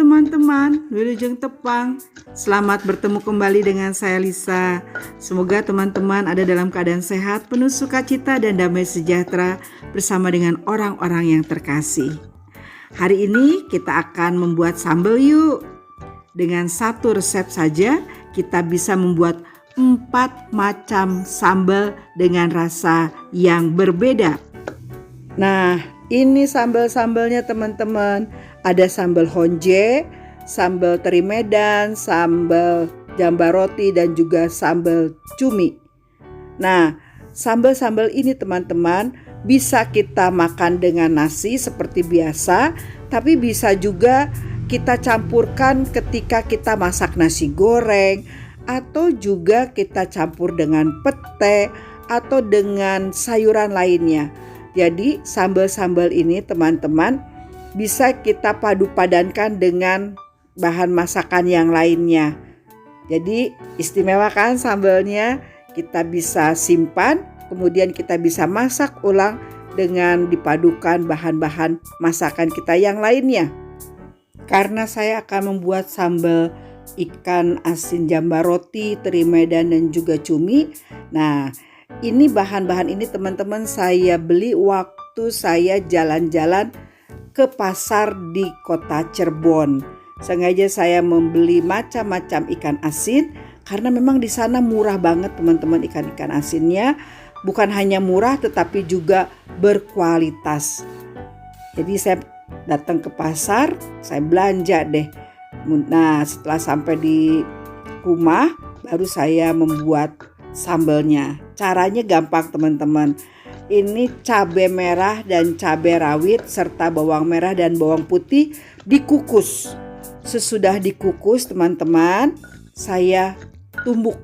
teman-teman, Wilujeng Tepang. Selamat bertemu kembali dengan saya Lisa. Semoga teman-teman ada dalam keadaan sehat, penuh sukacita dan damai sejahtera bersama dengan orang-orang yang terkasih. Hari ini kita akan membuat sambal yuk. Dengan satu resep saja kita bisa membuat 4 macam sambal dengan rasa yang berbeda. Nah, ini sambal-sambalnya teman-teman. Ada sambal honje, sambal teri Medan, sambal jambar roti, dan juga sambal cumi. Nah, sambal-sambal ini teman-teman bisa kita makan dengan nasi seperti biasa, tapi bisa juga kita campurkan ketika kita masak nasi goreng, atau juga kita campur dengan pete atau dengan sayuran lainnya. Jadi sambal-sambal ini teman-teman bisa kita padu-padankan dengan bahan masakan yang lainnya. Jadi istimewa kan sambalnya, kita bisa simpan, kemudian kita bisa masak ulang dengan dipadukan bahan-bahan masakan kita yang lainnya. Karena saya akan membuat sambal ikan asin jambar roti, teri Medan dan juga cumi. Nah, ini bahan-bahan ini teman-teman saya beli waktu saya jalan-jalan ke pasar di kota Cirebon. Sengaja saya membeli macam-macam ikan asin karena memang di sana murah banget teman-teman ikan-ikan asinnya. Bukan hanya murah tetapi juga berkualitas. Jadi saya datang ke pasar, saya belanja deh. Nah, setelah sampai di rumah baru saya membuat sambalnya. Caranya gampang teman-teman. Ini cabai merah dan cabai rawit serta bawang merah dan bawang putih dikukus. Sesudah dikukus teman-teman, saya tumbuk.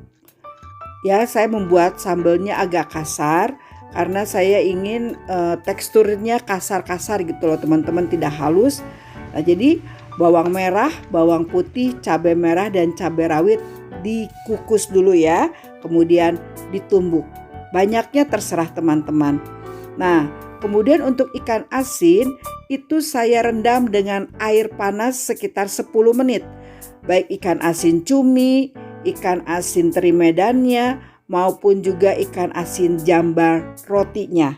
Ya, saya membuat sambalnya agak kasar karena saya ingin teksturnya kasar-kasar gitu loh teman-teman, tidak halus. Nah, jadi bawang merah, bawang putih, cabai merah dan cabai rawit dikukus dulu ya, kemudian ditumbuk. Banyaknya terserah teman-teman. Nah, kemudian untuk ikan asin itu saya rendam dengan air panas sekitar 10 menit. Baik ikan asin cumi, ikan asin teri Medannya, maupun juga ikan asin jambar rotinya.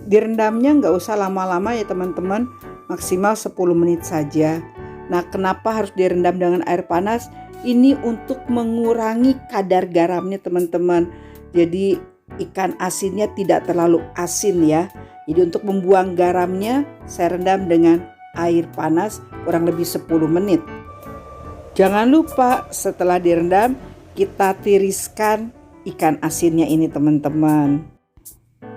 Direndamnya nggak usah lama-lama ya teman-teman, maksimal 10 menit saja. Nah, kenapa harus direndam dengan air panas? Ini untuk mengurangi kadar garamnya teman-teman. Jadi ikan asinnya tidak terlalu asin ya. Jadi untuk membuang garamnya saya rendam dengan air panas kurang lebih 10 menit. Jangan lupa setelah direndam kita tiriskan ikan asinnya ini teman-teman.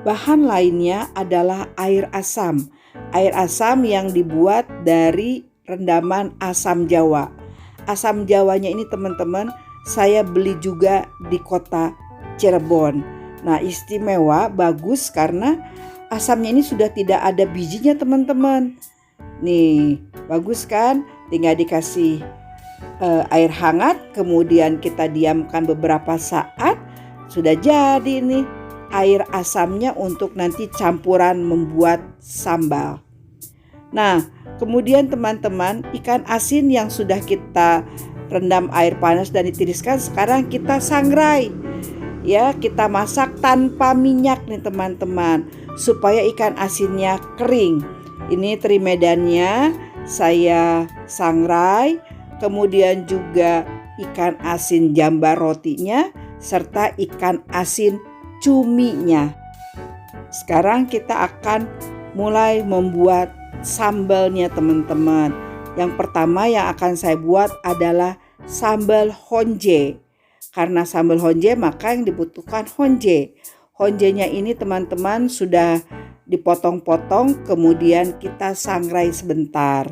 Bahan lainnya adalah air asam. Air asam yang dibuat dari rendaman asam jawa. Asam jawanya ini teman-teman saya beli juga di kota Cirebon. Nah, istimewa, bagus karena asamnya ini sudah tidak ada bijinya teman-teman. Nih, bagus kan? Tinggal dikasih air hangat, kemudian kita diamkan beberapa saat. Sudah jadi nih air asamnya untuk nanti campuran membuat sambal. Nah, kemudian teman-teman, ikan asin yang sudah kita rendam air panas dan ditiriskan sekarang kita sangrai. Ya, kita masak tanpa minyak nih teman-teman supaya ikan asinnya kering. Ini teri Medannya saya sangrai, kemudian juga ikan asin jambar rotinya serta ikan asin cuminya. Sekarang kita akan mulai membuat sambalnya teman-teman. Yang pertama yang akan saya buat adalah sambal honje. Karena sambal honje maka yang dibutuhkan honje. Honjenya ini teman-teman sudah dipotong-potong, kemudian kita sangrai sebentar.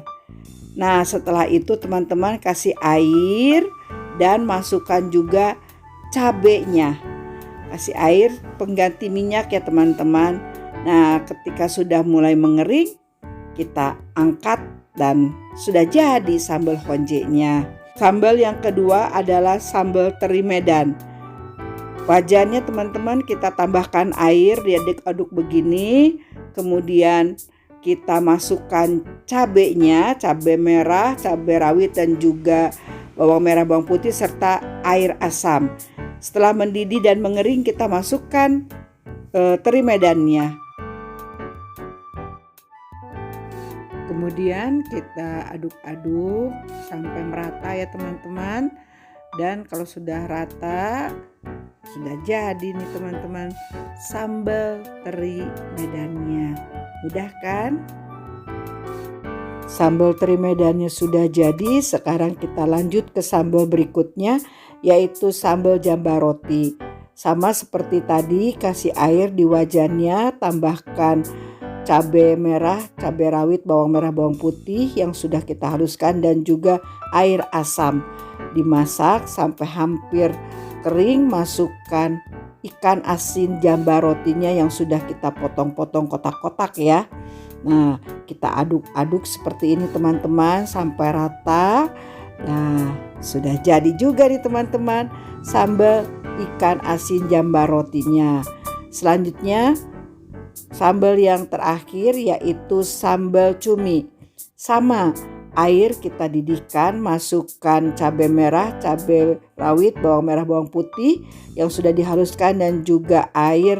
Nah, setelah itu teman-teman kasih air dan masukkan juga cabenya. Kasih air pengganti minyak ya teman-teman. Nah, ketika sudah mulai mengering, kita angkat dan sudah jadi sambal honjenya. Sambal yang kedua adalah sambal teri Medan. Wajannya teman-teman kita tambahkan air, diaduk-aduk begini, kemudian kita masukkan cabenya, cabai merah, cabai rawit dan juga bawang merah, bawang putih serta air asam. Setelah mendidih dan mengering, kita masukkan teri medannya. Kemudian kita aduk-aduk sampai merata ya teman-teman. Dan kalau sudah rata, sudah jadi nih teman-teman sambal teri medannya. Mudah kan? Sambal teri medannya sudah jadi. Sekarang kita lanjut ke sambal berikutnya, yaitu sambal jambal roti. Sama seperti tadi, kasih air di wajannya, tambahkan cabai merah, cabai rawit, bawang merah, bawang putih yang sudah kita haluskan dan juga air asam. Dimasak sampai hampir kering, masukkan ikan asin jambal rotinya yang sudah kita potong-potong kotak-kotak ya. Nah, kita aduk-aduk seperti ini teman-teman sampai rata. Nah, sudah jadi juga nih teman-teman sambal ikan asin jambal rotinya. Selanjutnya sambal yang terakhir yaitu sambal cumi. Sama, air kita didihkan, masukkan cabai merah, cabai rawit, bawang merah, bawang putih yang sudah dihaluskan dan juga air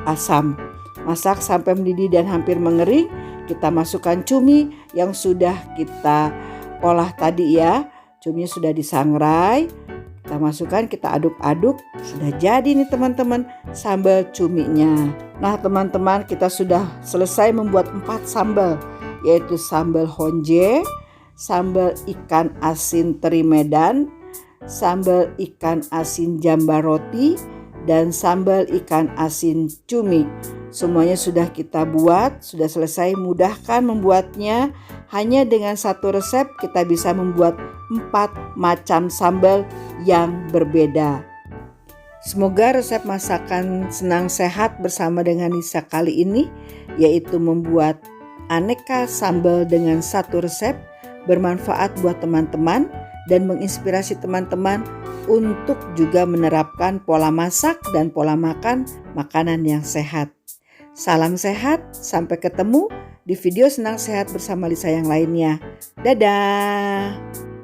asam. Masak sampai mendidih dan hampir mengering. Kita masukkan cumi yang sudah kita olah tadi ya. Cuminya sudah disangrai. Kita masukkan, kita aduk-aduk. Sudah jadi nih teman-teman sambal cuminya. Nah teman-teman, kita sudah selesai membuat 4 sambal, yaitu sambal honje, sambal ikan asin teri medan, sambal ikan asin jambal roti, dan sambal ikan asin cumi. Semuanya sudah kita buat, sudah selesai. Mudahkan membuatnya. Hanya dengan satu resep kita bisa membuat 4 macam sambal yang berbeda. Semoga resep masakan senang sehat bersama dengan Nisa kali ini, yaitu membuat aneka sambal dengan satu resep, bermanfaat buat teman-teman dan menginspirasi teman-teman untuk juga menerapkan pola masak dan pola makan makanan yang sehat. Salam sehat, sampai ketemu di video senang sehat bersama Lisa yang lainnya. Dadah!